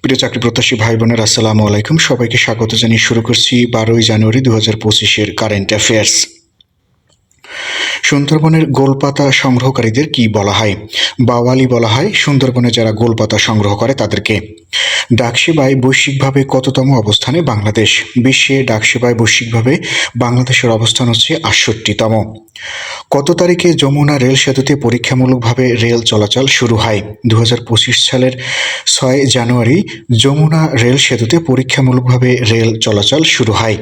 প্রিয় চাকরি প্রত্যাশী ভাই বোনেরা, আসসালামু আলাইকুম। সবাইকে স্বাগত জানিয়ে শুরু করছি 12ই জানুয়ারি 2025-এর কারেন্ট অ্যাফেয়ার্স। সুন্দরবনের গোলপাতা সংগ্রহকারীদের কি বলা হয়? বাওয়ালি বলা হয় সুন্দরবনে যারা গোলপাতা সংগ্রহ করে তাদেরকে। ডাকসেবায় বৈশ্বিকভাবে কততম অবস্থানে বাংলাদেশ? বিশ্বে ডাকসেবায় বৈশ্বিকভাবে বাংলাদেশের অবস্থান হচ্ছে 68তম। কত তারিখে যমুনা রেল সেতুতে পরীক্ষামূলকভাবে রেল চলাচল শুরু হয়? 2025 সালের 6 জানুয়ারি যমুনা রেল সেতুতে পরীক্ষামূলকভাবে রেল চলাচল শুরু হয়।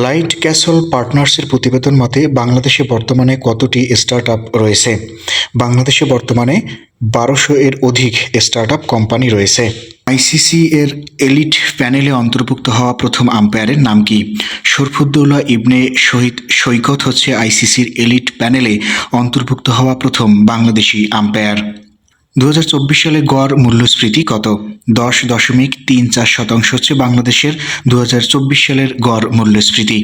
লাইট ক্যাসল পার্টনার্সের প্রতিবেদন মতে বাংলাদেশে বর্তমানে কতটি স্টার্টআপ রয়েছে? বাংলাদেশে বর্তমানে 1200 এর অধিক স্টার্টআপ কোম্পানি রয়েছে। আইসিসি এর এলিট প্যানেলে অন্তর্ভুক্ত হওয়া প্রথম আম্পায়ারের নাম কি? শরফুদ্দৌলা ইবনে শহীদ সৈকত হচ্ছে আইসিসির এলিট প্যানেলে অন্তর্ভুক্ত হওয়া প্রথম বাংলাদেশি আম্পায়ার। 2024 সালে গড় মূল্যস্ফীতি কত? 10.34% হচ্ছে বাংলাদেশের 2024 সালের গড় মূল্যস্ফীতি।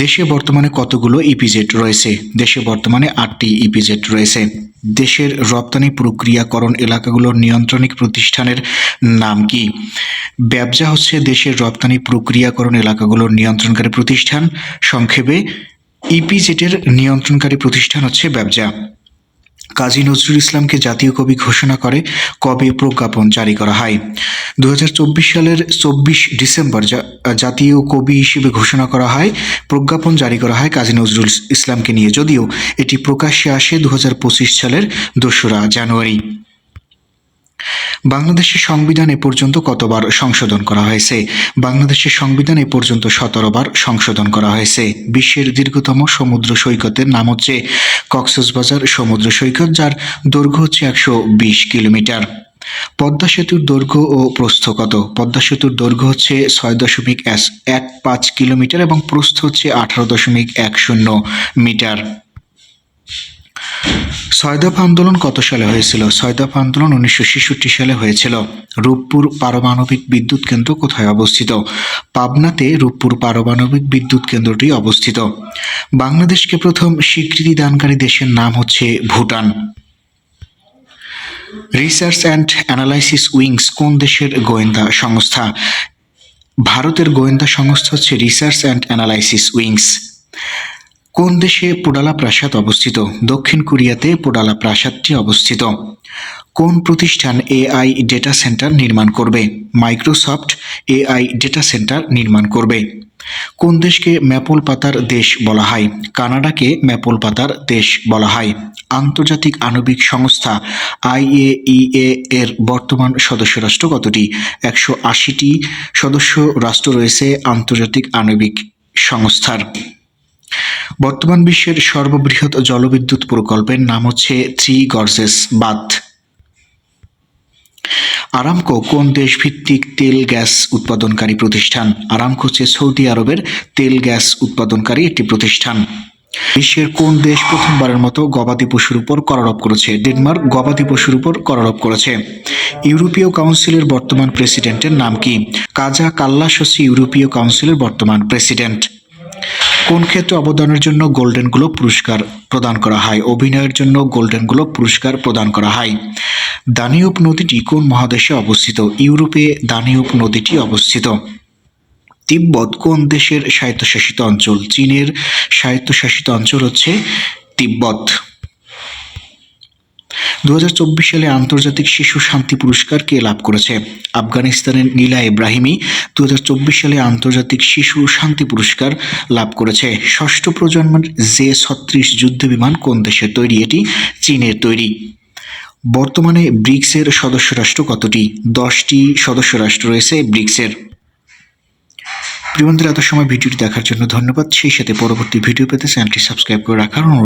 দেশে বর্তমানে কতগুলো ইপিজেড রয়েছে? দেশে বর্তমানে 8টি ইপিজেড রয়েছে। দেশের রপ্তানি প্রক্রিয়াকরণ এলাকাগুলোর নিয়ন্ত্রণিক প্রতিষ্ঠানের নাম কি? ব্যবসা হচ্ছে দেশের রপ্তানি প্রক্রিয়াকরণ এলাকাগুলোর নিয়ন্ত্রণকারী প্রতিষ্ঠান। সংক্ষেপে ইপিজেডের নিয়ন্ত্রণকারী প্রতিষ্ঠান হচ্ছে ব্যবসা। কাজী নজরুল ইসলামকে জাতীয় কবি ঘোষণা করে কবে প্রজ্ঞাপন জারি করা হয়? 2024 সালের 24 ডিসেম্বর জাতীয় কবি হিসেবে ঘোষণা করা হয়। প্রজ্ঞাপন জারি করা হয় কাজী নজরুল ইসলামকে নিয়ে, যদিও এটি প্রকাশ্যে আসে 2025 সালের 2রা জানুয়ারি। বাংলাদেশের সংবিধান এ পর্যন্ত কতবার সংশোধন করা হয়েছে? বাংলাদেশের সংবিধান এ পর্যন্ত 17বার সংশোধন করা হয়েছে। বিশ্বের দীর্ঘতম সমুদ্র সৈকতের নাম হচ্ছে কক্সবাজার সমুদ্র সৈকত, যার দৈর্ঘ্য হচ্ছে 120 কিলোমিটার। পদ্মা সেতুর দৈর্ঘ্য ও প্রস্থ কত? পদ্মা সেতুর দৈর্ঘ্য হচ্ছে 6.15 কিলোমিটার এবং প্রস্থ হচ্ছে 18.10 মিটার। 6 দফা আন্দোলন কত সালে হয়েছিল? 6 দফা আন্দোলন 1966 সালে হয়েছিল। রূপপুর পারমাণবিক বিদ্যুৎ কেন্দ্র কোথায় অবস্থিত? পাবনাতে রূপপুর পারমাণবিক বিদ্যুৎ কেন্দ্রটি অবস্থিত। বাংলাদেশকে প্রথম স্বীকৃতি দানকারী দেশের নাম হচ্ছে Bhutan. Research and analysis wings কোন দেশের গোয়েন্দা সংস্থা? ভারতের গোয়েন্দা সংস্থা হচ্ছে রিসার্চ অ্যান্ড অ্যানালাইসিস উইংস। কোন দেশে পোডালা প্রাসাদ অবস্থিত? দক্ষিণ কোরিয়াতে পোডালা প্রাসাদটি অবস্থিত। কোন প্রতিষ্ঠান এআই ডেটা সেন্টার নির্মাণ করবে? মাইক্রোসফট এআই ডেটা সেন্টার নির্মাণ করবে। কোন দেশকে ম্যাপল পাতার দেশ বলা হয়? কানাডাকে ম্যাপল পাতার দেশ বলা হয়। আন্তর্জাতিক আণবিক সংস্থা IAEA এর বর্তমান সদস্য রাষ্ট্র কতটি? 180টি সদস্য রাষ্ট্র রয়েছে আন্তর্জাতিক আণবিক সংস্থার। বর্তমান বিশ্বের সর্ববৃহৎ জলবিদ্যুৎ প্রকল্পের নাম হচ্ছে থ্রি গর্জেস বাঁধ। আরামকো কোন দেশভিত্তিক তেল গ্যাস উৎপাদনকারী প্রতিষ্ঠান? আরামকো হচ্ছে সৌদি আরবের তেল গ্যাস উৎপাদনকারী একটি প্রতিষ্ঠান। বিশ্বের কোন দেশ প্রথমবারের মতো গবাদি পশুর উপর কর আরোপ করেছে? ডেনমার্ক গবাদি পশুর উপর কর আরোপ করেছে। ইউরোপীয় কাউন্সিলের বর্তমান প্রেসিডেন্টের নাম কি? কাজা কাল্লাস হচ্ছে ইউরোপীয় কাউন্সিলের বর্তমান প্রেসিডেন্ট। কোন ক্ষেত্রে অবদানের জন্য গোল্ডেন গ্লোব পুরস্কার প্রদান করা হয়? অভিনয়ের জন্য গোল্ডেন গ্লোব পুরস্কার প্রদান করা হয়। দানিউব নদীটি কোন মহাদেশে অবস্থিত? ইউরোপে দানিউব নদীটি অবস্থিত। তিব্বত কোন দেশের স্বায়ত্তশাসিত অঞ্চল? চীনের স্বায়ত্তশাসিত অঞ্চল হচ্ছে তিব্বত। 2024 সালে আন্তর্জাতিক শিশু শান্তি পুরস্কার কে লাভ করেছে? আফগানিস্তানের নীলা ইব্রাহিমি 2024 সালে আন্তর্জাতিক শিশু শান্তি পুরস্কার লাভ করেছে। ষষ্ঠ প্রজন্মের J-36 যুদ্ধ বিমান কোন দেশের তৈরি? এটি চীনের তৈরি। বর্তমানে ব্রিক্সের সদস্য রাষ্ট্র কতটি? 10টি সদস্য রাষ্ট্র রয়েছে ব্রিক্সের। প্রিয় বন্ধুরা, এত সময় ভিডিওটি দেখার জন্য ধন্যবাদ। সেই সাথে পরবর্তী ভিডিও পেতে চ্যানেলটি সাবস্ক্রাইব করে রাখার অনুরোধ।